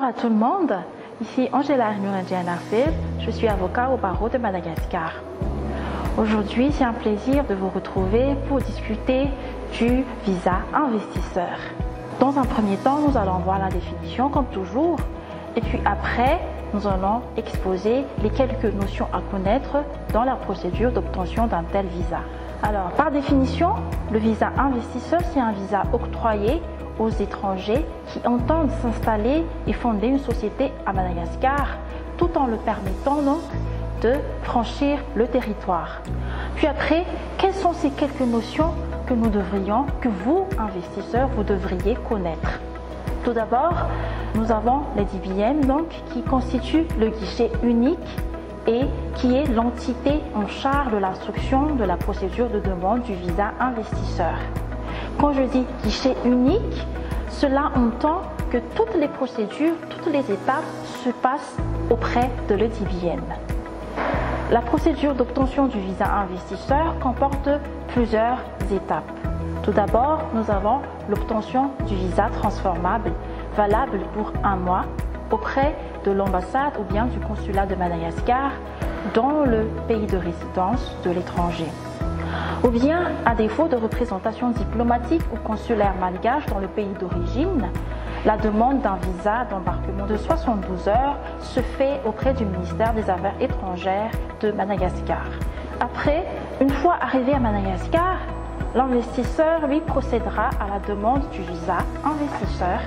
à tout le monde, ici Angela Nurendian-Arfil, je suis avocat au barreau de Madagascar. Aujourd'hui, c'est un plaisir de vous retrouver pour discuter du visa investisseur. Dans un premier temps, nous allons voir la définition comme toujours, et puis après, nous allons exposer les quelques notions à connaître dans la procédure d'obtention d'un tel visa. Alors, par définition, le visa investisseur, c'est un visa octroyé aux étrangers qui entendent s'installer et fonder une société à Madagascar, tout en le permettant donc de franchir le territoire. Puis après, quelles sont ces quelques notions que que vous, investisseurs, vous devriez connaître? Tout d'abord, nous avons les DBM, donc, qui constituent le guichet unique et qui est l'entité en charge de l'instruction de la procédure de demande du visa investisseur. Quand je dis guichet unique, cela entend que toutes les procédures, toutes les étapes se passent auprès de l'EDBM. La procédure d'obtention du visa investisseur comporte plusieurs étapes. Tout d'abord, nous avons l'obtention du visa transformable, valable pour 1 mois, auprès de l'ambassade ou bien du consulat de Madagascar dans le pays de résidence de l'étranger. Ou bien, à défaut de représentation diplomatique ou consulaire malgache dans le pays d'origine, la demande d'un visa d'embarquement de 72 heures se fait auprès du ministère des Affaires étrangères de Madagascar. Après, une fois arrivé à Madagascar, l'investisseur lui procédera à la demande du visa investisseur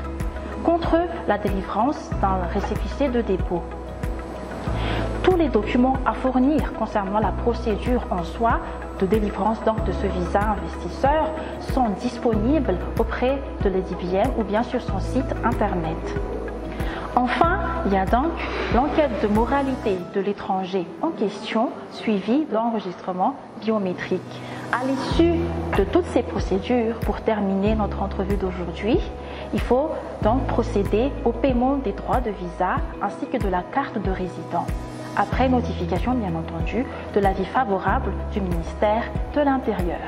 contre la délivrance d'un récépissé de dépôt. Tous les documents à fournir concernant la procédure en soi de délivrance donc de ce visa investisseur sont disponibles auprès de l'EDBM ou bien sur son site internet. Enfin, il y a donc l'enquête de moralité de l'étranger en question suivie d'enregistrement biométrique. À l'issue de toutes ces procédures, pour terminer notre entrevue d'aujourd'hui, il faut donc procéder au paiement des droits de visa ainsi que de la carte de résident, après notification bien entendu de l'avis favorable du ministère de l'Intérieur.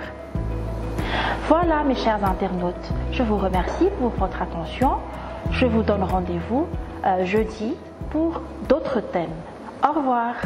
Voilà mes chers internautes, je vous remercie pour votre attention. Je vous donne rendez-vous jeudi pour d'autres thèmes. Au revoir.